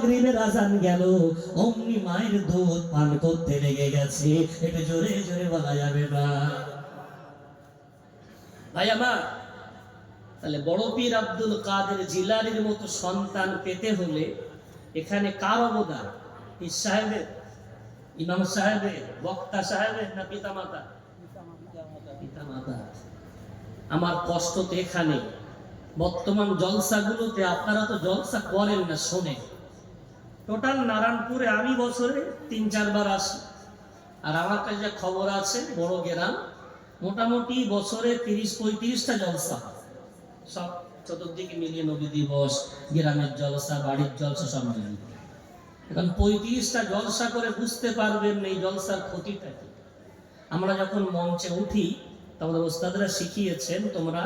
মাগরিবের আজান গেল, অমনি মায়ের দুধ পান করতে লেগে গেছে। একটু জোরে জোরে বলা যাবে না? ভাই আমার, তাহলে বড় পীর আব্দুল কাদের জিলানীর মতো সন্তান পেতে হলে এখানে কার অবদান? পীর সাহেবের, ইমাম সাহেবের, বক্তা সাহেবের, না পিতা মাতা? পিতা মাতা। আমার কষ্ট তো এখানে, বর্তমান জলসাগুলোতে আপনারা তো জলসা করেন না, শোনেন। টোটাল নারায়ণপুরে আমি বছরে 3-4 বার আসি, আর আমার কাছে যা খবর আছে বড় গ্রাম মোটামুটি বছরে 30-35টা জলসা, সব চতুর্দিকে মিলিয়ে নবী দিবস, গ্রামের জলসা, বাড়ির জলসা সব মিলিয়ে। এখন 35টা জলসা করে বুঝতে পারবেন এই জলসার ক্ষতিটা কি। আমরা যখন মঞ্চে উঠি আমাদের ওস্তাদরা শিখিয়েছেন, তোমরা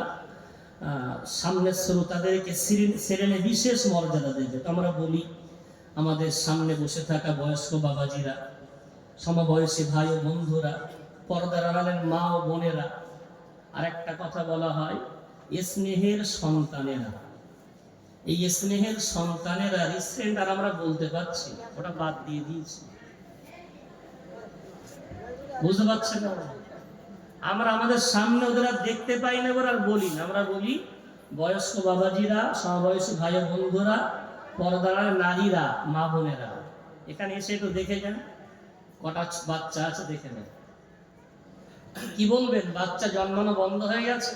সামনের শ্রোতাদেরকে শ্রেণী বিশেষ মর্যাদা দেবে। আমরা বলি আমাদের সামনে বসে থাকা বয়স্ক বাবাজিরা, সমবয়সী ভাই ও বন্ধুরা, পর্দার আড়ালের মা ও বোনেরা, আর একটা কথা বলা হয় স্নেহের সন্তানেরা। এই স্নেহের সন্তানেরা রিসেন্ট আর আমরা বলতে পারছি, ওটা বাদ দিয়ে দিয়েছি। বুঝতে পারছেন না? আমরা আমাদের সামনে ওদের আর দেখতে পাই না, আর বলি না। আমরা বলি বয়স্ক বাবাজিরা, সমবয়সী ভাই ও বন্ধুরা, পর্দার নারীরা, মা বোনেরা, এখানে এসে একটু দেখে যান কটা বাচ্চা আছে, দেখে নেন। কি বলবেন? বাচ্চা জন্মানো বন্ধ হয়ে গেছে?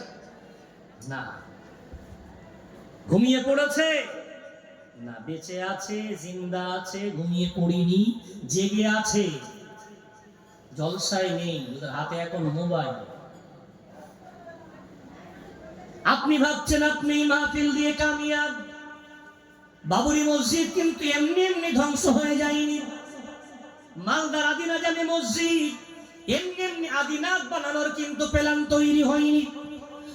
না। ঘুমিয়ে পড়েছে? না, বেঁচে আছে, জিন্দা আছে, ঘুমিয়ে পড়িনি, জেগে আছে, জলসায় নেই, ওদের হাতে এখন মোবাইল। আপনি ভাবছেন আপনি মাহফিল দিয়ে কামিয়াব। বাবরি মসজিদ কিন্তু এমনি এমনি ধ্বংস হয়ে যায়নি। মালদার আদিনা জামে মসজিদ এমনি এমনি আদিনাথ বানানোর কিন্তু প্ল্যান তৈরি হয়নি।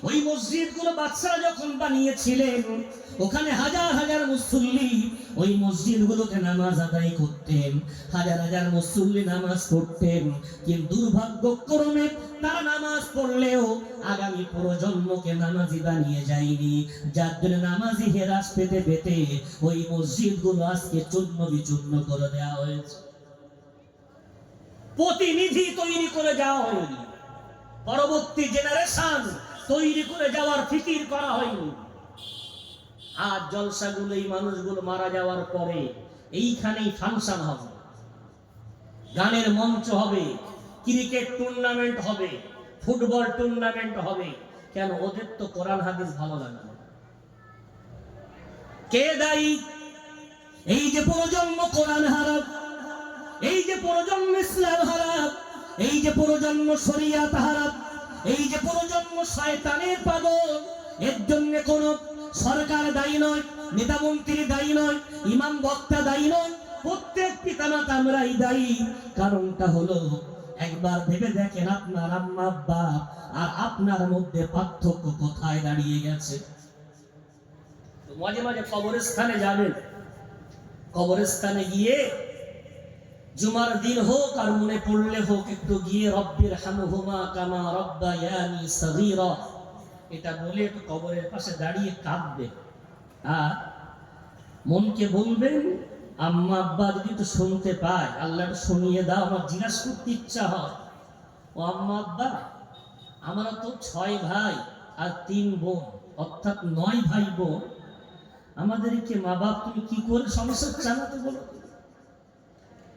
ওই মসজিদগুলো বাদশারা যখন বানিয়েছিলেন, ওখানে হাজার হাজার মুসল্লি ওই মসজিদগুলোতে নামাজ আদায় করতেন, হাজার হাজার মুসল্লি নামাজ পড়তেন। কিন্তু দুর্ভাগ্যক্রমে তারা নামাজ পড়লেও আগামী প্রজন্মকে নামাজি বানিয়ে যায়নি, যার জন্য নামাজি হেরাস পেতে পেতে ওই মসজিদগুলো আজকে চূর্ণ বিচূর্ণ করে দেওয়া হয়েছে। প্রতিনিধি তৈরি করে যাওয়া হয়নি, পরবর্তী জেনারেশন তৈরি করে যাওয়ার ফিকির করা হয়নি। আজ জলসাগুলো এই মানুষগুলো মারা যাওয়ার পরে এইখানেই ফাংশন হবে, গানের মঞ্চ হবে, ক্রিকেট টুর্নামেন্ট হবে, ফুটবল টুর্নামেন্ট হবে। কেন? ওদের তো কোরআন হাদিস ভালো লাগে না। কে দায়ী? এই যে প্রজন্ম কোরআন হারাব, এই যে প্রজন্ম ইসলাম হারাব, এই যে প্রজন্ম শরিয়াত হারাব, এই যে প্রজন্ম শয়তানের পাগল, এর জন্য কোন সরকার দায়ী নয়, নেতা মন্ত্রী দায়ী নয়, ইমাম বক্তা দায়ী নয়, প্রত্যেক পিতামাতা আমরাই দায়ী। কারণটা হলো, একবার ভেবে দেখেন আপনার আম্মা আব্বা আর আপনার মধ্যে পার্থক্য কোথায় দাঁড়িয়ে গেছে। মাঝে মাঝে কবরস্থানে যাবেন, কবরস্থানে গিয়ে জুমার দিন হোক আর মনে পড়লে হোক একটু গিয়ে রব্বির হামহুমা কামা রব্বায়ানি সগীরা এটা বলে একটু কবরের পাশে দাঁড়িয়ে কাঁদবে, আর মনকে বলবেন আম্মা আব্বা যদি একটু শুনতে পায়, আল্লাহ শুনিয়ে দাও, আমার জিজ্ঞাসা করতে ইচ্ছা হয়, ও আম্মা আব্বা আমরা তো 6 ভাই আর 3 বোন, অর্থাৎ 9 ভাই বোন, আমাদেরকে মা বাপ তুমি কি করে সংসার চালাতে বলো?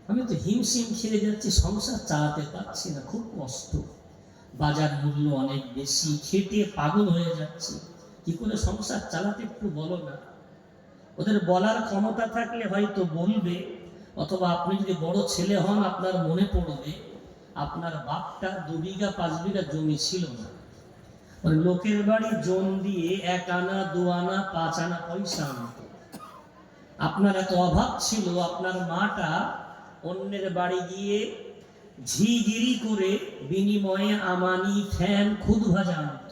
আমি তো হিমশিম খেয়ে যাচ্ছি, সংসার চালাতে পারছি না, খুব কষ্ট, বাজার মূল্য অনেক বেশি, খেটে পাগল হয়ে যাচ্ছে, কি করে সংসার চালাতে একটু বলো না। ওদের বলার ক্ষমতা থাকলে হয়তো বলবে, অথবা আপনি যদি বড় ছেলে হন আপনার মনে পড়বে আপনার বাপটা 2 বিঘা 5 বিঘা জমি ছিল না, লোকের বাড়ি জোন দিয়ে 1 আনা 2 আনা 5 আনা পয়সা আনত। আপনার এত অভাব ছিল, আপনার মাটা অন্যের বাড়ি গিয়ে ঝিগিরি করে বিনিময়ে আমানি, ফ্যান, খুদ ভাজা আনত,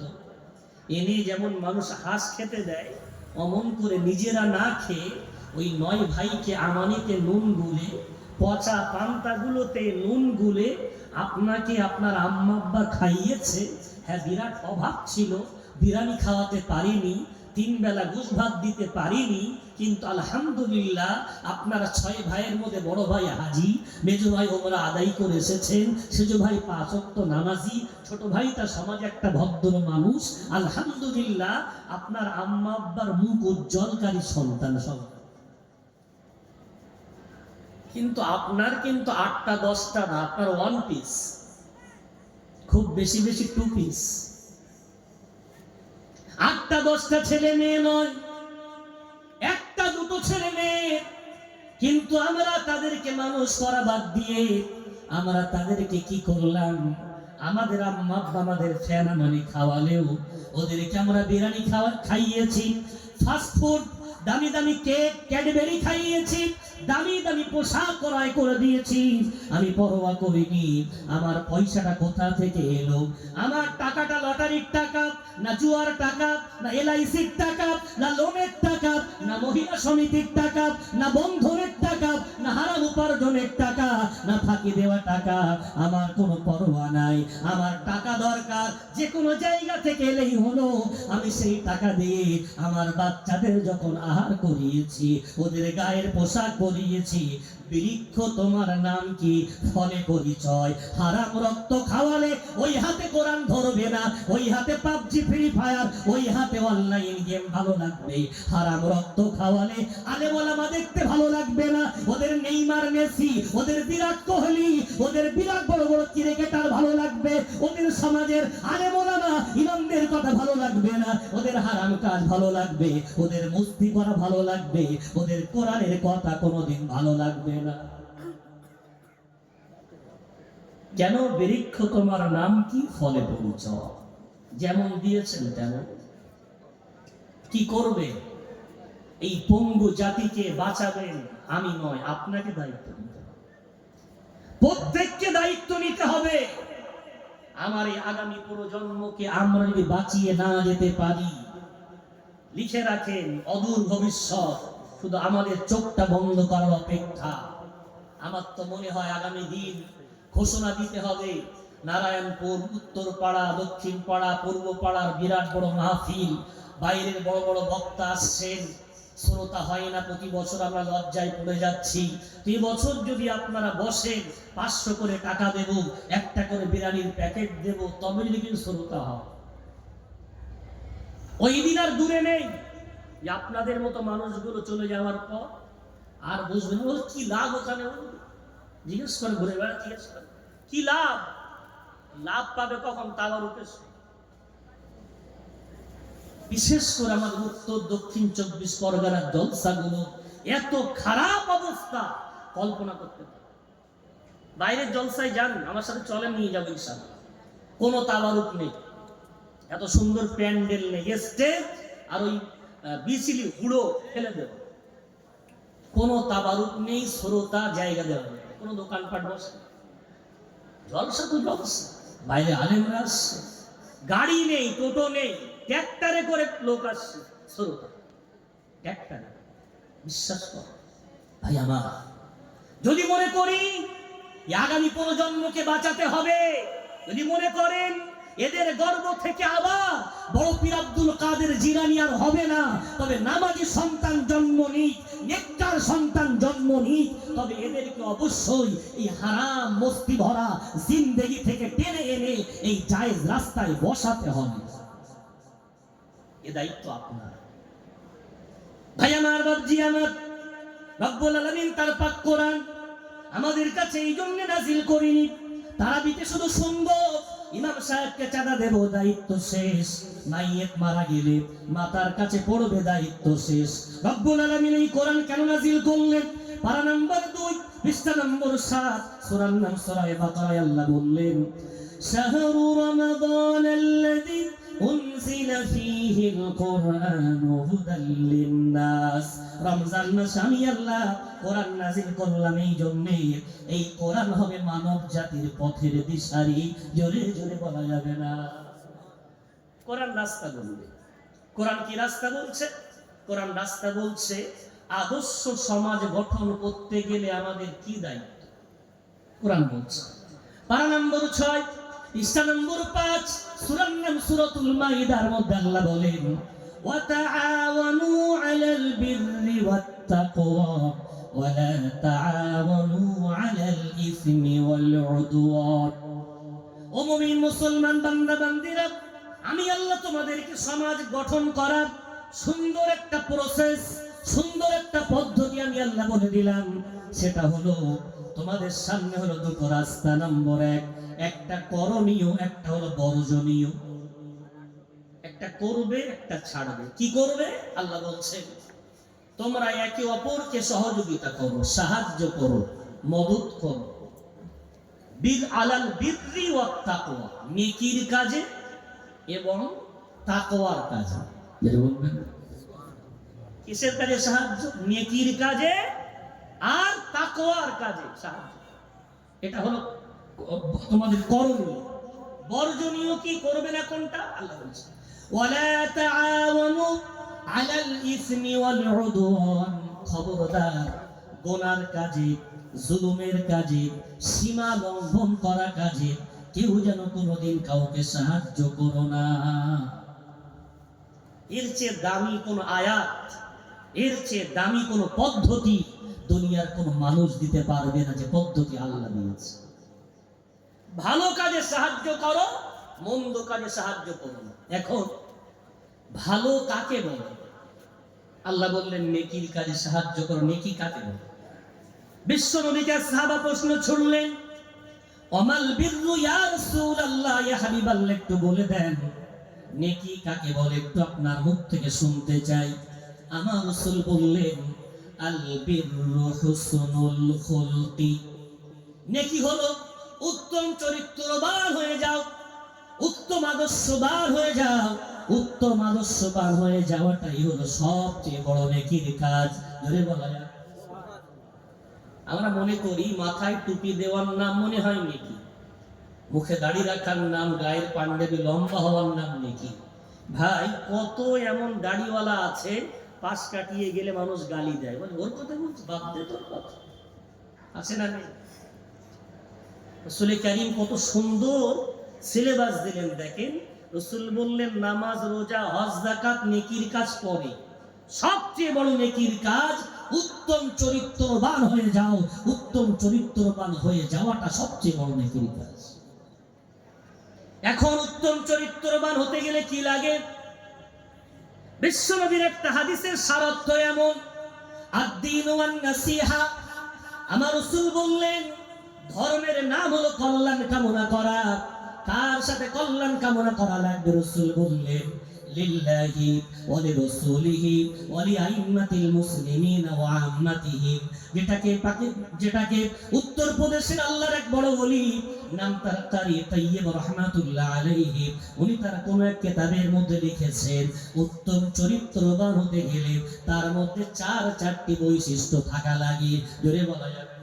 এনে যেমন মানুষ হাঁস খেতে দেয় অমন করে নিজেরা না খেয়ে ওই 9 ভাইকে আমানিতে নুন গুলে, পচা পান্তাগুলোতে নুন গুলে আপনাকে আপনার আম্মা আব্বা খাইয়েছে। হ্যাঁ, বিরাট অভাব ছিল, বিরিয়ানি খাওয়াতে পারিনি, 3 বেলা গোশ ভাত দিতে পারিনি, কিন্তু আলহামদুলিল্লাহ আপনারা 6 ভাইয়ের মধ্যে বড় ভাই হাজি, মেজো ভাই ওমরা আদায় করে এসেছেন, সেজো ভাই 5 ওয়াক্ত নামাজি, ছোট ভাই তার সমাজে একটা ভদ্র মানুষ। আলহামদুলিল্লাহ আপনার আম্মা আব্বার মুখ উজ্জ্বলকারী সন্তান সব। কিন্তু আপনার কিন্তু 8টা 10টা না, আপনার 1 পিস, খুব বেশি বেশি 2 পিস। 8টা 10টা ছেলে মেয়ে নয়, একটা দুটো ছেলে মেয়ে। কিন্তু আমরা তাদেরকে মানুষ করা বাদ দিয়ে আমরা তাদেরকে কি করলাম? আমাদের আম্মা আব্বা আমাদের ফেনা মানি খাওয়ালেও ওদেরকে আমরা বিরিয়ানি খাইয়েছি, ফাস্ট ফুড, দামি দামি কেক ক্যাডবেরি খাইয়েছি, দামি দামি পোশাক ক্রয় করে দিয়েছি। আমি পরোয়া করিনি আমার পয়সাটা কোথা থেকে এলো, আমার টাকাটা লটারির টাকা না জুয়ার টাকা না এলআইসির টাকা না লোনের টাকা না মহিলা সমিতির টাকা না বন্ধনের টাকা না হারাম উপার্জনের টাকা না ফাঁকি দেওয়া টাকা, আমার কোনো পরোয়া নাই। আমার টাকা দরকার যে কোনো জায়গা থেকে এলেই হলো। আমি সেই টাকা দিয়ে আমার বাচ্চাদের যখন আহার করিয়েছি, ওদের গায়ের পোশাক পরিয়েছি। বৃক্ষ তোমার নাম কি, ফলে পরিচয়। হারাম রক্ত খাওয়ালে ওই হাতে কোরআন ধরবে না, ওই হাতে পাবজি ফ্রি ফায়ার, ওই হাতে অনলাইন গেম ভালো লাগবে। হারাম রক্ত খাওয়ালে আলেম ওলামা দেখতে ভালো লাগবে না, ওদের নেইমার মেসি, ওদের বিরাট কোহলি, ওদের বিরাট বড় বড় ক্রিকেটার ভালো লাগবে। ওদের সমাজের আলেম ওলামা ইমামদের কথা ভালো লাগবে না, ওদের হারাম কাজ ভালো লাগবে, ওদের মুস্তি করা ভালো লাগবে, ওদের কোরআনের কথা কোনোদিন ভালো লাগবে না। কেন? বৃক্ষ তোমার নাম কি, ফলে পরিচয়। যেমন দিয়েছেন তেমন। কি করবে? এই পঙ্গু জাতিকে বাঁচাবেন আমি নয়, আপনাকে দায়িত্ব নিতে হবে, প্রত্যেককে দায়িত্ব নিতে হবে। আমার এই আগামী প্রজন্মকে আমরা যদি বাঁচিয়ে না যেতে পারি, লিখে রাখেন অদূর ভবিষ্যৎ শুধু আমাদের চোখটা বন্ধ করার অপেক্ষা। আমার তো মনে হয় আগামী দিন ঘোষণা দিতে হবে, নারায়ণপুর, উত্তর পাড়া, দক্ষিণ পাড়া, পূর্ব পাড়ার বিরাট বড় মাহফিল, বাইরের বড় বড় বক্তা আসছেন, শ্রোতা হয় না। প্রতি বছর আমরা লজ্জায় পড়ে যাচ্ছি। এই বছর যদি আপনারা বসেন, 500 করে টাকা দেব, একটা করে বিরিয়ানির প্যাকেট দেব, তবে যদি কিন্তু শ্রোতা হয়। ওই দিন আর দূরে নেই যে আপনাদের মতো মানুষগুলো চলে যাওয়ার পর আর বুঝবেন ওর কি লাভ। ওখানে জিজ্ঞেস করে ঘুরে বেড়া, জিজ্ঞেস করে কি লাভ। লাভ পাবে কখন? তাবারুকে। বিশেষ করে আমাদের উত্তর দক্ষিণ 24 পরগনার জলসাগুলো এত খারাপ অবস্থা কল্পনা করতে পারে। বাইরের জলসায় যান, আমার সাথে চলেন, নিয়ে যাবো ইনশাআল্লাহ। কোনো তাবারুক নেই, এত সুন্দর প্যান্ডেল নেই, স্টেজ আর ওই বিচিলি হুড়ো ফেলে দেব। কোনো তাবারুক নেই, শ্রোতা জায়গা দেওয়া নেই, কোনো দোকানপাট বসে। জলসা তো জলসা, বাইরে আলেমরা আসছে, গাড়ি নেই, টোটো নেই, ট্র্যাক্টরে করে লোক আসছে, শ্রোতা ট্র্যাক্টরে। বিশ্বাস কর ভাই আমার, যদি মনে করি আগামী প্রজন্মকে বাঁচাতে হবে, যদি মনে করেন এদের গর্ব থেকে আবার বড় পীর আব্দুল কাদের জিলানী আর হবে না, তবে নামাজি সন্তান জন্ম নিক, নেককার সন্তান জন্ম নিক, তবে এদেরকে অবশ্যই এই হারাম মস্তি ভরা জিন্দেগি থেকে টেনে এনে এই জায়েজ রাস্তায় বসাতে হবে। এ দায়িত্ব আপনার। ভাই আমার, বাবজি আমার, রব্বুল আলামিন তার পাক কোরআন আমাদের কাছে এই জন্য নাজিল করিনি তারাবিতে শুধু শুনবো, ইমাম সাহেবকে চাঁদা দেব, দায়িত্ব শেষ। মাইয়েত মারা গেলে মাতার কাছে পড়বে, দায়িত্ব শেষ। রব্বুল আলামিন এই কোরআন কেন নাজিল করলেন? পারা নাম্বার 2, পৃষ্ঠা নম্বর 7, সূরার নাম সূরা বাকারায় আল্লাহ বললেন, শাহরু রমাদানাল্লাযী উনজিলা ফীহিল কুরআনু হুদাল লিন-নাস। রমজান মাসে আমি আল্লাহ কোরআন নাযিল করলাম এই জন্য, এই কোরআন হবে মানব জাতির পথের দিশারি। জোরে জোরে বলা যাবে না। কোরআন রাস্তা বলবে। কোরআন কি রাস্তা বলছে? কোরআন রাস্তা বলছে আদর্শ সমাজ গঠন করতে গেলে আমাদের কি দায়িত্ব, কোরআন বলছে। পারা নম্বর 6, পৃষ্ঠা নম্বর 5, সূরার নাম সূরাতুল মাইদার মধ্যে আল্লাহ বলেন, وتعاونوا على البر والتقوى ولا تعاونوا على الإثم والعدوان ও মুমিন মুসলমান বান্দা বান্দীরা আমি আল্লাহ তোমাদেরকে সমাজ গঠন করার সুন্দর একটা প্রসেস সুন্দর একটা পদ্ধতি আমি আল্লাহ বলে দিলাম সেটা হলো তোমাদের সামনে হলো দুটো রাস্তা নম্বর এক একটা করণীয় একটা হলো বর্জনীয় একটা করবে একটা ছাড়বে কি করবে আল্লাহ বলছেন তোমরা একে অপরকে সহযোগিতা করো সাহায্য করো মদদ করো বিল আলাল বিররি ওয়াত তাকওয়া নেকির কাজে এবং তাকওয়ার কাজে বলবেন কিসের কাজে সাহায্য নেকির কাজে আর তাকওয়ার কাজে সাহায্য এটা হলো তোমাদের করণীয় বর্জনীয় কি করবে না কোনটা আল্লাহ বলছে ওয়ালা তাআওয়ানু আলাল ইসমি ওয়াল উদওয়ান খবরদার গুনার কাজে জুলুমের কাজে সীমা লঙ্ঘন করা কাজে কেউ যেন কোনোদিন কাউকে সাহায্য করো না এর চেয়ে দামি কোন আয়াত এর চেয়ে দামি কোন পদ্ধতি দুনিয়ার কোন মানুষ দিতে পারবে না যে পদ্ধতি আল্লাহ দিয়েছে ভালো কাজে সাহায্য করো মন্দ কাজে সাহায্য করো না এখন ভালো কাকে বলে আল্লাহ বললেন নেকির কাজে সাহায্য করো নেকি কাকে বলে বিশ্ব নবীকে সাহাবা প্রশ্ন ছুড়লেন ওমাল বিররু ইয়া রাসূলুল্লাহ ইয়া হাবিবাল্লাহ একটু বলে দেন নেকি কাকে বলে একটু আপনার মুখ থেকে শুনতে চাই আমার রাসূল বললেন আল বিররু হুসনুল খুলকি নেকি হলো উত্তম চরিত্রবান হয়ে যাও উত্তম আদর্শবান হয়ে যাও উত্তম আদর্শবান হয়ে যাওয়াটাই হলো সবচেয়ে বড় নেকির কাজ ধরে বলা যায় আমরা মনে করি মাথায় টুপি দেওয়ার নাম মনে হয় নেকি মুখে দাড়ি রাখার নাম গায়ের পাঞ্জাবি লম্বা হওয়ার নাম নেকি ভাই কত এমন দাড়িওয়ালা আছে পাশ কাটিয়ে গেলে মানুষ গালি দেয় বলে ওর কথা বলছি বাদ দে তোর কথা আছে না নেই রাসূল কারীম কত সুন্দর সিলেবাস দিলেন দেখেন রাসূল বললেন নামাজ রোজা হজ যাকাত নেকির কাজ পরে সবচেয়ে বড় নেকির কাজ উত্তম চরিত্রবান হয়ে যাও উত্তম চরিত্রবান হয়ে যাওয়াটা সবচেয়ে বড় নেকির কাজ এখন উত্তম চরিত্রবান হতে গেলে কি লাগে বিশ্বনবীর একটা হাদিসের সারার্থ এমন আদ-দীনু ওয়ান-নাসিহা আমার রাসূল বললেন ধর্মের নাম হলো কল্যাণ কামনা করা কার সাথে কল্যাণ কামনা করা লাগবে রাসূল বললেন লিল্লাহি ওয়া লিরাসূলিহি ওয়া লিআইম্মাতিল মুসলিমিন ওয়া আম্মাতিহিম যেটাকে উত্তর প্রদেশের আল্লাহর এক বড় ওলি নাম তার কারি তাইয়্যিব রাহমাতুল্লাহ আলাইহি উনি তার কোন এক কিতাবের মধ্যে লিখেছেন উত্তম চরিত্রবান হতে গেলে তার মধ্যে চারটি বৈশিষ্ট্য থাকা লাগে জোরে বলা যাবে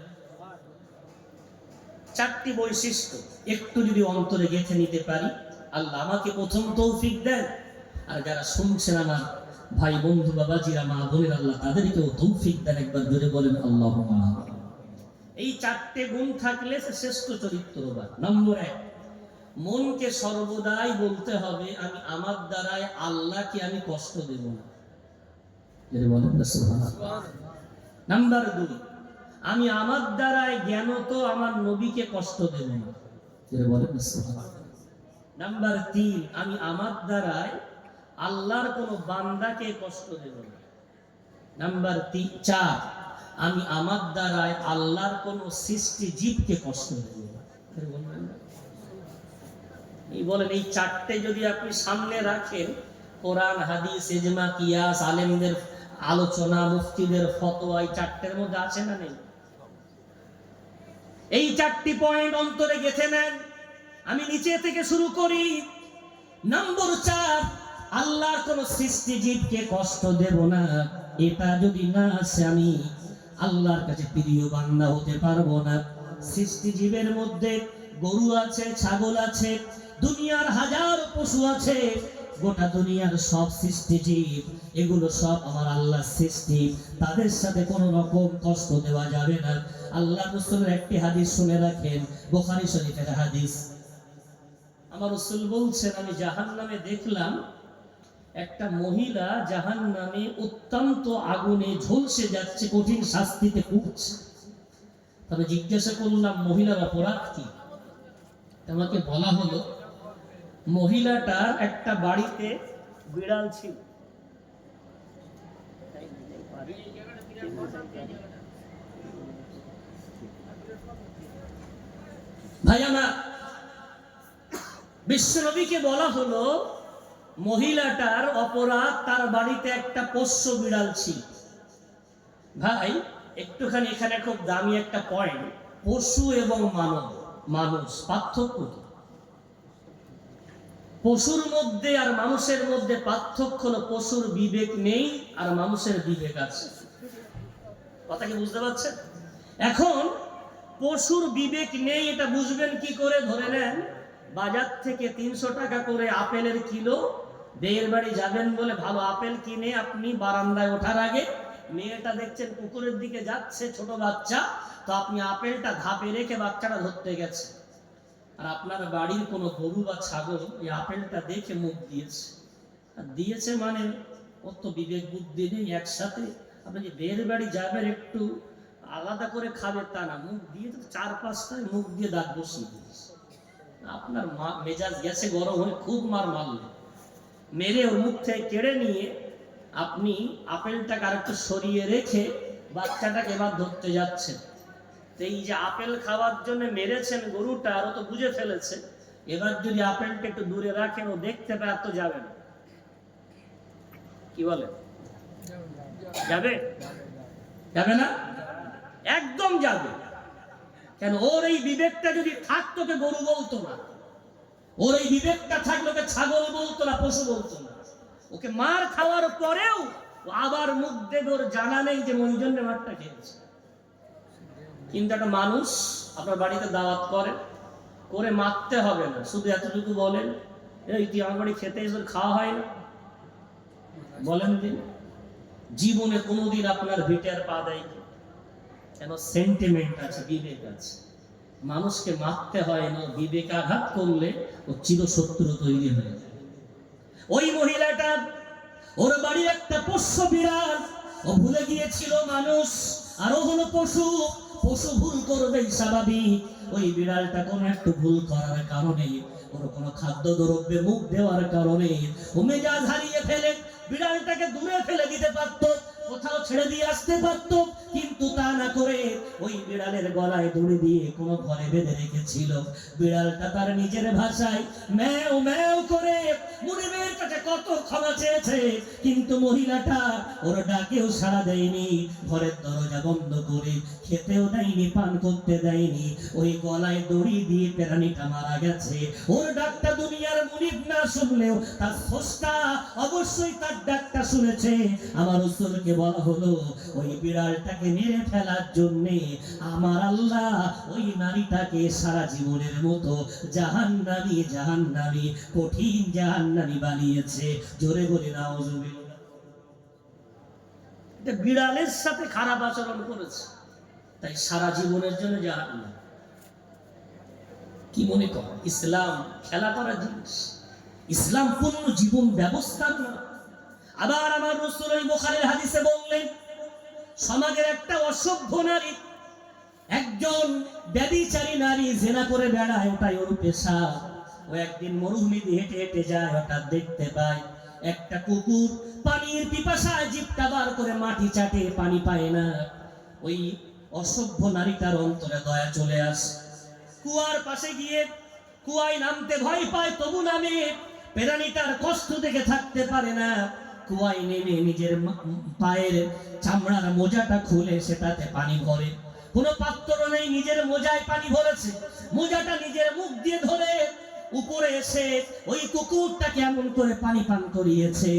চারটি বৈশিষ্ট্য একটু যদি অন্তরে গেঁথে নিতে পারি আল্লাহ আমাকে প্রথম তৌফিক দেন আর যারা শুনছেন আমার ভাই বন্ধু বাবাজিরা মা বোনের আল্লাহ তাদেরকেও তৌফিক দেন একবার জোরে বলেন আল্লাহুম্মা আমিন এই চারটি গুণ থাকলে সে শ্রেষ্ঠ চরিত্রবান নম্বর 1 মনকে সর্বদাই বলতে হবে আমি আমার দ্বারায় আল্লাহকে আমি কষ্ট দেব না জোরে বলেন সুবহানাল্লাহ নাম্বার 2 আমি আমার দ্বারায় জ্ঞানত আমার নবীকে কষ্ট দেব না জোরে বলেন সুবহানাল্লাহ নাম্বার 3 আমি আমার দ্বারায় আল্লাহর কোন বান্দাকে কষ্ট দেব না নাম্বার 4 আমি আমার দ্বারায় আল্লাহর কোন সৃষ্টি জীবকে কষ্ট দেব না এই বলেন এই চারটে যদি আপনি সামনে রাখেন কোরআন হাদিস ইজমা কিয়াস আলেমদের আলোচনা মুফতিদের ফতোয়া এই চারটের মধ্যে আছে না নেই এই চারটি পয়েন্ট অন্তরে গেঁথে নেন আমি নিচে থেকে শুরু করি নম্বর 4 আল্লাহর কোন সৃষ্টি জীবকে কষ্ট দেব না এটা যদি না আসে আমি আল্লাহর কাছে প্রিয় বান্দা হতে পারবো না সৃষ্টি জীবের মধ্যে গরু আছে ছাগল আছে দুনিয়ার হাজার পশু আছে গোটা দুনিয়ার সব সৃষ্টি জীব এগুলো সব আমার আল্লাহর সৃষ্টি তাদের সাথে কোনো রকম কষ্ট দেওয়া যাবে না আল্লাহ রাসূলের একটি হাদিস শুনে রাখেন বুখারী শরীফের হাদিস আমার রাসূল বলছেন আমি জাহান্নামে দেখলাম একটা মহিলা জাহান্নামে অত্যন্ত আগুনে ঝলসে যাচ্ছে, কঠিন শাস্তিতে ভুগছে। তবে জিজ্ঞাসা করলাম মহিলার অপরাধ কি? আমাকে বলা হলো মহিলাটার একটা বাড়িতে বিড়াল ছিল। ভাই আমার, বিশ্বনবীকে বলা হলো মহিলাটার অপরাধ, তার বাড়িতে একটা পোষ্য বিড়াল ছিল। ভাই একটুখানি এখানে খুব দামি একটা পয়েন্ট, পশু এবং মানুষ পার্থক্য কি? পশুর মধ্যে আর মানুষের মধ্যে পার্থক্য হলো পশুর বিবেক নেই আর মানুষের বিবেক আছে। কথা কি বুঝতে পারছেন? এখন পশুর বিবেক নেই এটা বুঝবেন কি করে? ধরে নেন বাজার থেকে 300 টাকা করে আপেলের কিলো, বিয়ের বাড়ি যাবেন বলে ভালো আপেল কিনে আপনি বারান্দায় ওঠার আগে মেয়েটা দেখছেন পুকুরের দিকে যাচ্ছে, ছোট বাচ্চা, তো আপনি আপেলটা ধাপে রেখে বাচ্চাটা ধরতে গেছে, আর আপনার বাড়ির কোনো গরু বা ছাগল এই আপেলটা দেখে মুখ দিয়েছে। আর দিয়েছে মানে ওর তো বিবেক বুদ্ধি নেই। একসাথে আপনি যে বিয়ের বাড়ি যাবেন একটু আলাদা করে খাবে তা না, মুখ দিয়ে তো 4-5টায় মুখ দিয়ে দাঁত বসিয়ে দিয়েছে। আপনার মেজাজ গেছে গরম হয়ে, খুব মারলেন, মেরে ওর মুখ থেকে কেড়ে নিয়ে আপনি আপেলটাকে আর একটু সরিয়ে রেখে বাচ্চাটাকে এবার ধরতে যাচ্ছেন। এই যে আপেল খাওয়ার জন্য মেরেছেন গরুটা, আর ও তো বুঝে ফেলেছে, এবার যদি আপেলটা একটু দূরে রাখেন ও দেখতে পায়, তো যাবে না। কি বলে? যাবে? যাবে না? একদম যাবে। কেন? ওর এই বিবেকটা যদি থাকতো কে গরু বলতো না, ওর এই বিবেকটা থাকলো কে ছাগল বলতো না, পশু বলতো না। ওকে মার খাওয়ার পরেও ও আবার মুখ দেবে, ওর জানা নেই যে ওই জন্য মারটা খেয়েছে। কিন্তু একটা মানুষ আপনার বাড়িতে দাওয়াত করে মারতে হবে না, শুধু এতটুকু বলেন, এই তুই আমার বাড়ি খেতে এসে খাওয়া হয় না, বলেন দিন। জীবনে কোনোদিন আপনার ভিটার পা দেয়? কেন? সেন্টিমেন্ট আছে, বিবেক আছে। মানুষকে মারতে হয় না, বিবেক আঘাত করলে ও চিরশত্রু তৈরি হয়ে যায়। ওই মহিলাটা, ওর বাড়ির একটা পোষ্য বিড়াল, ও ভুলে গিয়েছিল মানুষ আর ও হলো পশু। পশু ভুল করবেই স্বাভাবিক। ওই বিড়ালটা কোনো একটু ভুল করার কারণে, ওর কোনো খাদ্য দ্রব্যে মুখ দেওয়ার কারণে ও মেজাজ হারিয়ে ফেলে বিড়ালটাকে দূরে ফেলে দিতে পারতো, কোথাও ছেড়ে দিয়ে আসতে পারতো, কিন্তু তা না করে ওই বিড়ালের গলায় দড়ি দিয়ে কোনো ঘরে বেঁধে রেখেছিল। বিড়ালটা তার নিজের ভাষায় ম্যাও ম্যাও করে মুনিবের কাছে কত ক্ষমা চেয়েছে, কিন্তু মহিলাটা ওর ডাকেও সাড়া দেয়নি। ঘরের দরজা বন্ধ করে খেতেও দেয়নি, পান করতে দেয়নি। ওই গলায় দড়ি দিয়ে প্রাণীটা মারা গেছে। ওর ডাকটা দুনিয়ার মুনিব না শুনলেও তার স্রষ্টা অবশ্যই তার ডাকটা শুনেছে। আমার রাসূলকে বলা হলো ওই বিড়ালটাকে মেরে ফেলার জন্য আমার আল্লাহ ওই নারীটাকে সারা জীবনের মতো জাহান্নামী কঠিন জাহান্নামী বানিয়েছে। জোরে বলি নাউজুবিল্লাহ। এটা বিড়ালের সাথে খারাপ আচরণ করেছে, তাই সারা জীবনের জন্য জাহান্নাম। কি মনে কর ইসলাম খেলা করা জিনিস? ইসলাম পূর্ণ জীবন ব্যবস্থা না। আবার আমার রাসূল ওই বুখারীর হাদিসে বললেন, সমাজের একটা অসভ্য নারী, একজন ব্যভিচারী নারী জিনা করে বেড়ায়, ওটাই ওর পেশা। ও একদিন মরুভূমি দিয়ে হেঁটে হেঁটে যায়, হঠাৎ দেখতে পায় একটা কুকুর পানির পিপাসায় জিভটা বার করে মাটি চাটে, পানি পায় না। ওই অসভ্য নারীটার অন্তরে দয়া চলে আসে। কুয়ার পাশে গিয়ে কুয়ায় নামতে ভয় পায়, তবু নামে। প্রাণীটার কষ্ট দেখে থাকতে পারে না, কুয়ায় নেমে নিজের পায়ের চামড়ার মোজাটা খুলে সেটাতে পানি ভরে। কোনো পাত্র নেই, নিজের মোজায় পানি ভরেছে। মোজাটা নিজের মুখ দিয়ে ধরে উপরে এসে ওই কুকুরটাকে এমন করে পানি পান করিয়েছে।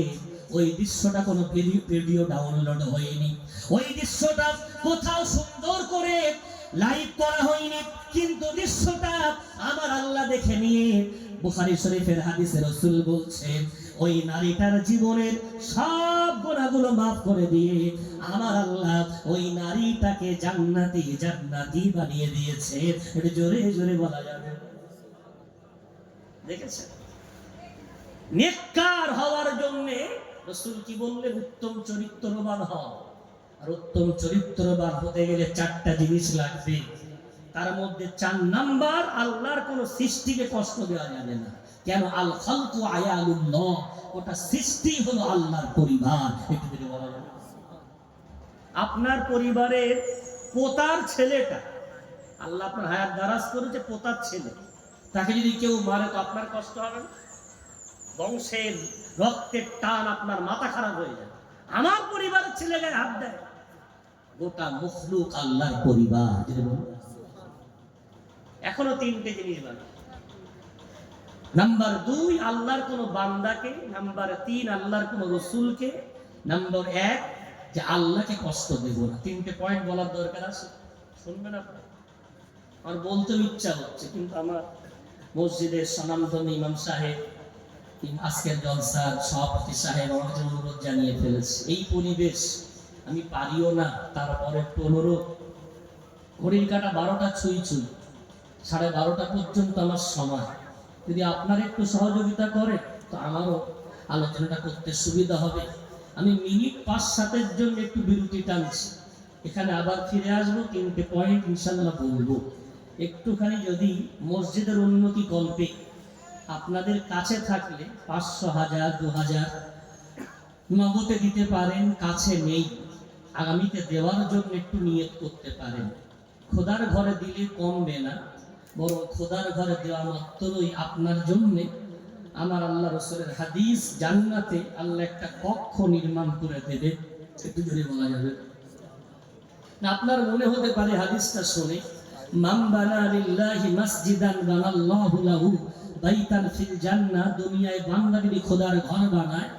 ওই দৃশ্যটা কোনো ভিডিও ডাউনলোড হয়নি, ওই দৃশ্যটা কোথাও সুন্দর করে লাইভ করা হয়নি, কিন্তু দৃশ্যটা আমার আল্লাহ দেখে নিয়ে বুখারী শরীফের হাদিসে রাসূল বলছেন ওই নারীটার জীবনের সব গুনাহগুলো মাফ করে দিয়ে আমার আল্লাহ ওই নারীটাকে জান্নাতি বানিয়ে দিয়েছে। এটা জোরে জোরে বলা যাবে। দেখেছেন? নেককার হওয়ার জন্য রাসূল কি বললেন? উত্তম চরিত্রবান হও। আর উত্তম চরিত্রবান হতে গেলে 4টা জিনিস লাগবে। তার মধ্যে 4 নাম্বার, আল্লাহর কোন সৃষ্টিকে কষ্ট দেওয়া যাবে না। কেন? আল খালকু আয়ালুল্লাহ, ওটা সৃষ্টি হলো আল্লাহর পরিবার। একটু যদি বলা যায়, আপনার পরিবারের পোতার ছেলেটা, আল্লাহ আপনার হায়াত দারাজ করেছে, পোতার ছেলে, তাকে যদি কেউ মারে তো আপনার কষ্ট হবে না? বংশের রক্তের টান, আপনার মাথা খারাপ হয়ে যায়। আমার পরিবারের ছেলে গায়ে হাত দেয়, গোটা মখলুক আল্লাহর পরিবার। এখনো 3টে জিনিস বাকি। নাম্বার 2, আল্লাহর কোন বান্দাকে। নাম্বার 3, আল্লাহর কোন রসুলকে। নাম্বার 1, যে আল্লাহকে কষ্ট দেব না। 3টে পয়েন্ট বলার দরকার আছে, শুনবেন আপনারা? আমার বলতে ইচ্ছা হচ্ছে, কিন্তু আমার মসজিদের স্বনামধন্য ইমাম সাহেব, আজকের জলসার সভাপতি সাহেব আমাকে অনুরোধ জানিয়ে ফেলেছে। এই পরিবেশ আমি পারিও না, তারপরে একটু অনুরোধ। ঘড়ির কাটা 12টা ছুঁই ছুঁই, 12:30 পর্যন্ত আমার সময়। যদি আপনারা একটু সহযোগিতা করে তো আমারও আলোচনাটা করতে সুবিধা হবে। আমি মিনিট 5-7-এর জন্য একটু বিরতি টানছি, এখানে আবার ফিরে আসবো। 3টে পয়েন্ট ইনশাআল্লাহ বলবো। একটুখানি যদি মসজিদের উন্নতি কল্পে আপনাদের কাছে থাকলে 500, 1000, 2000 নগদে দিতে পারেন। কাছে নেই, আগামীতে দেওয়ার জন্য একটু নিয়ত করতে পারেন। খোদার ঘরে দিলে কমবে না, বরং খোদার ঘরে দেওয়া মাত্রই আপনার জন্য, আমার আল্লাহ রাসূলের হাদিস, জান্নাতে আল্লাহ একটা কক্ষ নির্মাণ করে দেবে। একটু জোরে বলা যাবে না? আপনার মনে হতে পারে হাদিসটা শুনে, মান বানা লিল্লাহি মাসজিদান বানাল্লাহু লাহু বাইতান ফিল জান্নাহ। দুনিয়ায় বান্দা যদি খোদার ঘর বানায়,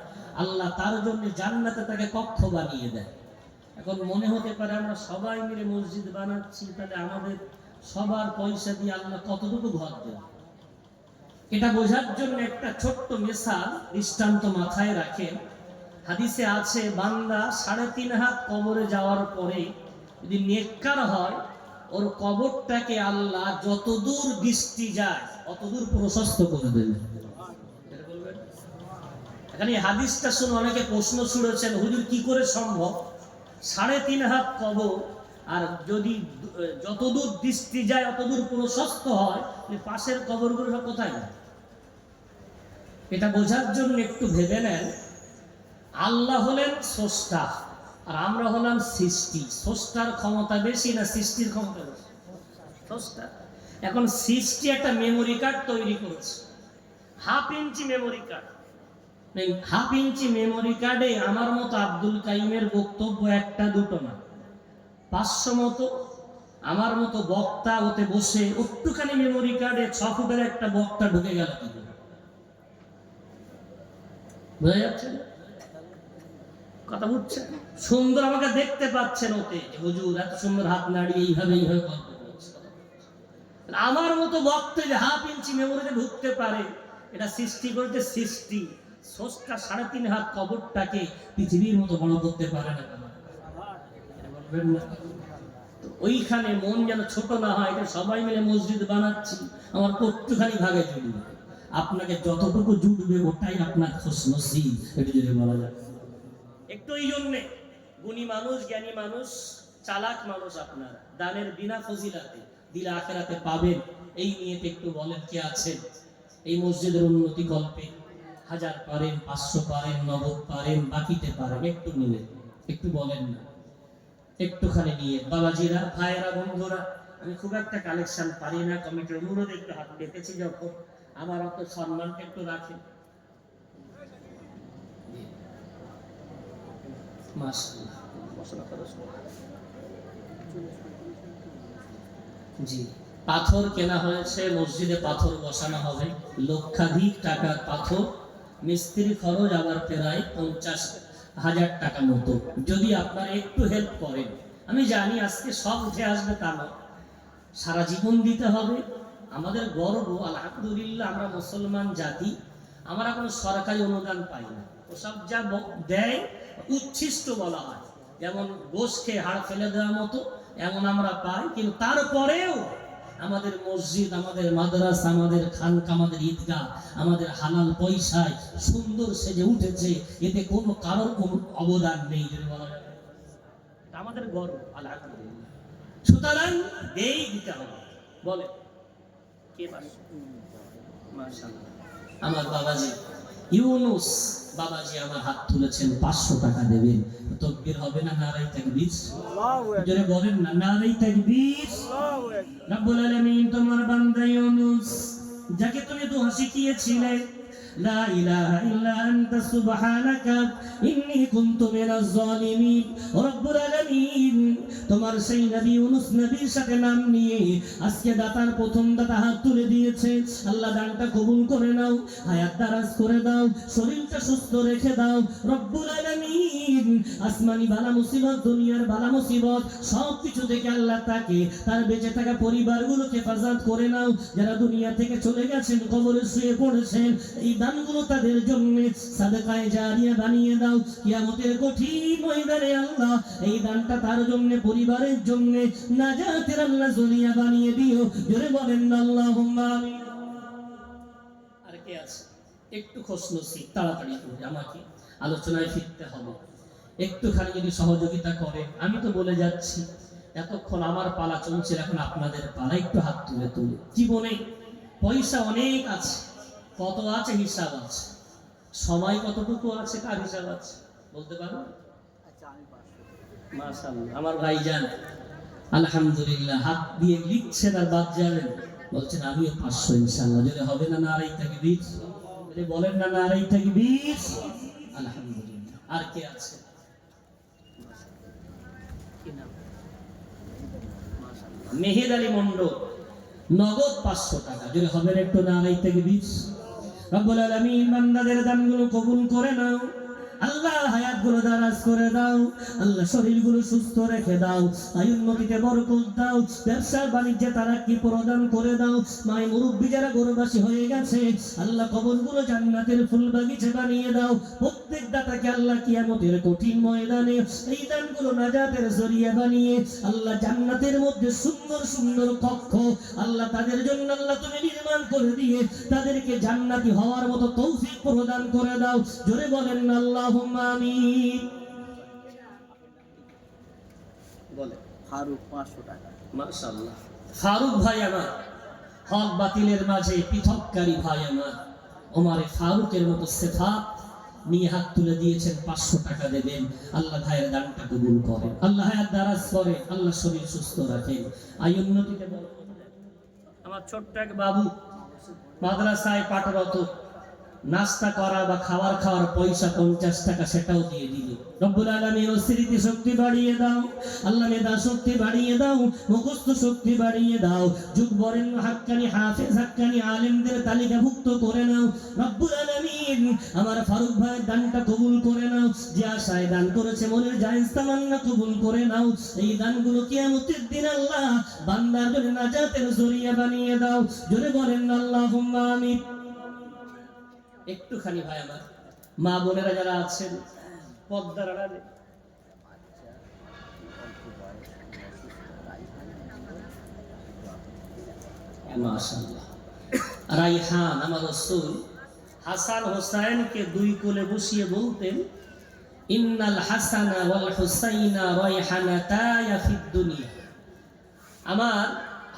আল্লাহ তার জন্য জান্নাতে তাকে কক্ষ বানিয়ে দেয়। এখন মনে হতে পারে আমরা সবাই মিলে মসজিদ বানাচ্ছি, তাহলে আমাদের সবার পয়সা দিয়ে আল্লাহ কতটুকু ঘর দেন? এটা বোঝার জন্য একটা ছোট্ট মিসাল, দৃষ্টান্ত মাথায় রাখেন। হাদিসে আছে, বান্দা 3.5 হাত কবরে যাওয়ার পরে যদি নেককার হয়, ওর কবরটাকে আল্লাহ যতদূর দৃষ্টি যায় অতদূর প্রশস্ত করে দেবে। এখানে হাদিসটা শুনে অনেকে প্রশ্ন ছুড়েছেন, হুজুর কি করে সম্ভব? 3.5 হাত কবর, আর যদি যতদূর দৃষ্টি যায় অতদূর প্রশস্ত হয়, পাশের কবরগুলো সব কোথায় যায়? এটা বোঝার জন্য একটু ভেবে নেন। আল্লাহ হলেন স্রষ্টা, আর আমরা হলাম সৃষ্টি। স্রষ্টার ক্ষমতা বেশি না সৃষ্টির ক্ষমতা বেশি? স্রষ্টা। এখন সৃষ্টি একটা মেমোরি কার্ড তৈরি করেছে, 1/2 ইঞ্চি মেমোরি কার্ড। 1/2 ইঞ্চি মেমোরি কার্ডে আমার মতো আব্দুল কাইমের বক্তব্য 1-2 না, 500 মতো আমার মতো বক্তা ওতে বসে, একটুখানি মেমোরি কার্ডে 6 ফুটের একটা বক্তা ঢুকে গেল। কি বোঝা যাচ্ছে? কথা বুঝছেন? সুন্দর আমাকে দেখতে পাচ্ছেন ওতে, হুজুর এত সুন্দর হাত নাড়িয়ে এইভাবে গল্প করছে। আমার মতো বক্তা যে 1/2 ইঞ্চি মেমোরিতে ঢুকতে পারে, এটা সৃষ্টি করতে সৃষ্টি। স্রষ্টা 3.5 হাত কবরটাকে পৃথিবীর মতো বড় করতে পারে না। বলবেন না? ওইখানে মন যেন ছোট না হয়, এটা সবাই মিলে মসজিদ বানাচ্ছি, আমার কতখানি ভাগে জুড়বে। আপনাকে যতটুকু জুটবে ওটাই আপনার খুশনসিব। এটা যদি বলা যায় একটু। এই জন্যে গুণী মানুষ, জ্ঞানী মানুষ, চালাক মানুষ আপনারা দানের বিনা ফজিলাতে দিলে আখেরাতে পাবেন, এই নিয়েতে একটু বলেন কে আছেন এই মসজিদের উন্নতি কল্পে? 1000 পারেন, 500 পারেন, নগদ পারেন, বাকিতে পারেন, একটু নিয়ে একটু বলেন না? একটুখানি নিয়ে বাবাজিরা, ভাইয়েরা, বন্ধুরা, আমি খুব একটা কালেকশন পারি না, কমিটির অনুরোধ একটু হাত পেতেছি যখন, আমার অত সম্মানটা একটু রাখেন। জি, পাথর কেনা হয়েছে, মসজিদে পাথর বসানো হবে, লক্ষাধিক টাকার পাথর, মিস্ত্রি খরচ আবার প্রায় 50,000 টাকা মতো। যদি আপনারা একটু হেল্প করেন, আমি জানি আজকে সব উঠে আসবে তা নয়, সারা জীবন দিতে হবে। আমাদের গর্ব, আলহামদুলিল্লাহ, আমরা মুসলমান জাতি, আমরা কোনো সরকারি অনুদান পাই না। ওসব যা দেয় উচ্ছিষ্ট বলা হয়, যেমন গোশ খেয়ে হাড় ফেলে দেওয়ার মতো, এমন আমরা পাই। কিন্তু তারপরেও আমাদের মসজিদ, আমাদের মাদ্রাসা, আমাদের খানকা, আমাদের ঈদগাহ, আমাদের হালাল পয়সায় সুন্দর সেজে উঠেছে, এতে কোনো কারোর কোনো অবদান নেই যদি বলা যাবে। এটা আমাদের গর্ব, আলহামদুলিল্লাহ। সুতরাং এই দিতে হবে। বলে কে পারবে? মাশাআল্লাহ, আমার বাবাজি ইউনুস বাবাজি আমার হাত তুলেছেন, 500 টাকা দেবেন। তাকবীর হবে না? নারায়ে তাকবীর, আল্লাহু আকবার। জোরে বলেন না, নারায়ে তাকবীর, আল্লাহু আকবার। রব্বুল আলামিন তোমার বান্দা ইউনুস, যাকে তুমি দোয়া শিখিয়েছিলে, লা ইলাহা ইল্লা আনতা সুবহানাকা ইন্নী কুনতু মিনাজ জালিমিন, রব্বুল আলামিন তোমার সেই নবী ইউনুস নবীর সাথে নাম নিয়ে আজকে দাতার প্রথম দাতা হাত তুলে দিয়েছে। আল্লাহ দানটা কবুল করে নাও, হায়াত দারাজ করে দাও, শরীরটা সুস্থ রেখে দাও রব্বুল আলামিন। আসমানি বালা মুসিবত, দুনিয়ার বালা মুসিবত সব কিছু থেকে আল্লাহ তাকে, তার বেঁচে থাকা পরিবারগুলোকে হেফাজত করে নাও। যারা দুনিয়া থেকে চলে গেছেন, কবরে শুয়ে পড়েছেন, এই দানগুলো তাদের জন্য সাদকায়ে জারিয়া বানিয়ে দাও। কিয়ামতের কঠিন ময়দানে আল্লাহ এই দানটা তার জন্য, পরিবারের জন্য নাজাতের আল্লাহ জরিয়া বানিয়ে দিও। জোরে বলেন আল্লাহুম্মা আমিন। আর কে আছে? একটু খোশনসিব, তাড়াতাড়ি করে আমাকে আলোচনায় ফিরতে হবে। একটুখানি যদি সহযোগিতা করে। আমি তো বলে যাচ্ছি, এতক্ষণ আমার পালা চলছে, এখন আপনাদের পালা। একটু হাত তুলে তুলে। জীবনে পয়সা অনেক আছে, কত আছে হিসাব আছে, সময় কতটুকু আছে কার হিসাব আছে বলতে পারো? মাশাআল্লাহ, আমার ভাইজান আলহামদুলিল্লাহ হাত দিয়ে লিখছেন আর বাদ যাবেন, বলছেন আমিও 500 ইনশাআল্লাহ। যদি হবে না নারায়ে তাকবীর, যদি বলেন না নারায়ে তাকবীর, আলহামদুলিল্লাহ। আর কে আছে? মেহের আলী মন্ডল, নগদ 500 টাকা। যদি হবে একটু নারায়ে তাকবীর। রব্বুল আলামিন বান্দাদের দানগুলো কবুল করে নাও আল্লাহ, হায়াতগুলো দারাজ করে দাও আল্লাহ, শরীরগুলো সুস্থ রেখে দাও, আয়ুন্নতিতে বরকত দাও, ব্যবসা বাণিজ্যে তারাক্কি প্রদান করে দাও। মায়ের মুরব্বী যারা গর্ভবাসী হয়ে গেছে আল্লাহ, কবরগুলো জান্নাতের ফুল বাগিচা বানিয়ে দাও। প্রত্যেক দাতাকে আল্লাহ কিয়ামতের কঠিন ময়দানে এই দানগুলো নাজাতের জরিয়া বানিয়ে আল্লাহ জান্নাতের মধ্যে সুন্দর সুন্দর কক্ষ আল্লাহ তাদের জন্য আল্লাহ তুমি নির্মাণ করে দিয়ে তাদেরকে জান্নাতি হওয়ার মতো তৌফিক প্রদান করে দাও। জোরে বলেন আল্লাহুম্মা আমিন। বলে ফারুক 500 টাকা। মাশাআল্লাহ, ফারুক ভাই আমার হক বাতিলের মাঝে পৃথককারী ভাই আমার, ওমরে ফারুকের মতো সিফাত নিয়ে হাত তুলে দিয়েছেন। 500 টাকা দেবেন। আল্লাহ ভাইয়ের দানটা কবুল করেন, আল্লাহ হায়াত দারাজ করে, আল্লাহ শরীর সুস্থ রাখেন, আয় উন্নতিতে বরকত দেন। আমার ছোট্ট এক বাবু মাদ্রাসায় পাঠরত, নাস্তা করা বা খাওয়ার পয়সা 50 টাকা সেটাও দিয়ে দিল। রব্বুল আলামিন স্মৃতি শক্তি বাড়িয়ে দাও আল্লাহ, মেধা শক্তি বাড়িয়ে দাও, মুখস্থ শক্তি বাড়িয়ে দাও, যুগ বরেণ্য হাক্কানি হাফেজ হাক্কানি আলেমদের তালিকাভুক্ত করে নাও। রব্বুল আলামিন আমার ফারুক ভাইয়ের দানটা কবুল করে নাও, যে আশায় দান করেছে মনের জায়েজ তামান্না কবুল করে নাও। এই দানগুলো কিয়ামতের দিন আল্লাহ বান্দার জন্য নাজাতের জরিয়া বানিয়ে দাও। জোরে বলেন আল্লাহুম্মা আমিন। একটুখানি ভাই আমার মা বোনেরা যারা আছেন পর্দার আড়ালে, মাশাআল্লাহ, রাইহান আমার রাসূল হাসান হোসেনকে 2 কোলে বসিয়ে বলতেন, ইন্নাল হাসানা ওয়াল হুসাইনা রাইহানাতায়া ফিদ দুনিয়া। আমার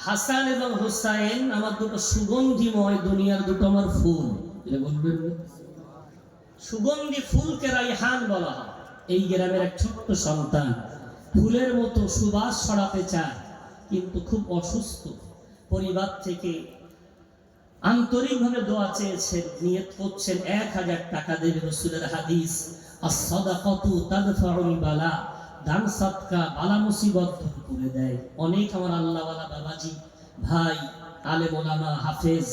হাসান এবং হোসেন আমার দুটো সুগন্ধিময় দুনিয়ার দুটো আমার ফুল। বলবেন সুগন্ধি ফুলকে রাইহান বলা হয়। এই গ্রামের এক ছোট্ট সন্তান ফুলের মতো সুবাস ছড়াতে চায়, কিন্তু খুব অসুস্থ। পরিবার থেকে আন্তরিকভাবে দোয়া চেয়েছেন, নিয়ত করছেন 1000 টাকা দেবে। রাসূলের হাদিস, আস-সাদাকাতু তাদফাউল বালা, দান সাদকা বালা মুসিবত দূর করে দেয়। অনেক আমার আল্লাহওয়ালা বাবাজি ভাই আলেম ওলামা হাফেজ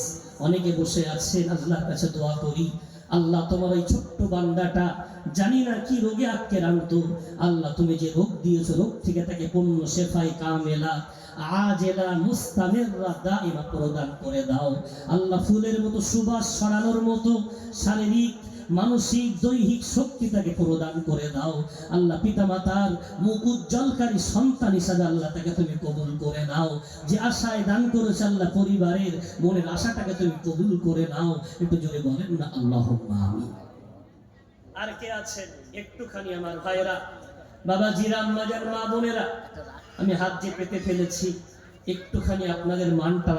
অনেকে বসে আছেন, আল্লাহর কাছে দোয়া করি আল্লাহ তোমার এই ছোট্ট বান্দাটা জানি না কি রোগে আক্রান্ত, আল্লাহ তুমি যে রোগ দিয়েছো রোগ থেকে তাকে পূর্ণ শেফায়ে কামেলা আজেলা মুস্তামিররা দাইমা প্রদান করে দাও। আল্লাহ ফুলের মতো সুবাস ছড়ানোর মতো শারীরিক মানসিক দৈহিক শক্তি তাকে প্রদান করে দাও। আল্লাহ পিতামাতার মুখ উজ্জ্বলকারী সন্তান হিসাবে আল্লাহ তাকে তুমি কবুল করে নাও। দাও, যে আশায় দান করেছে আল্লাহ পরিবারের মনের আশাটাকে তুমি কবুল করে নাও। একটু জোরে বলেন না আল্লাহুম্মা আমিন। আর কে আছেন একটুখানি আমার ভাইরা, বাবাজিরা, আম্মাজান, মা বোনেরা, আমি হাত যে পেতে ফেলেছি, একটুখানি আপনাদের মানটা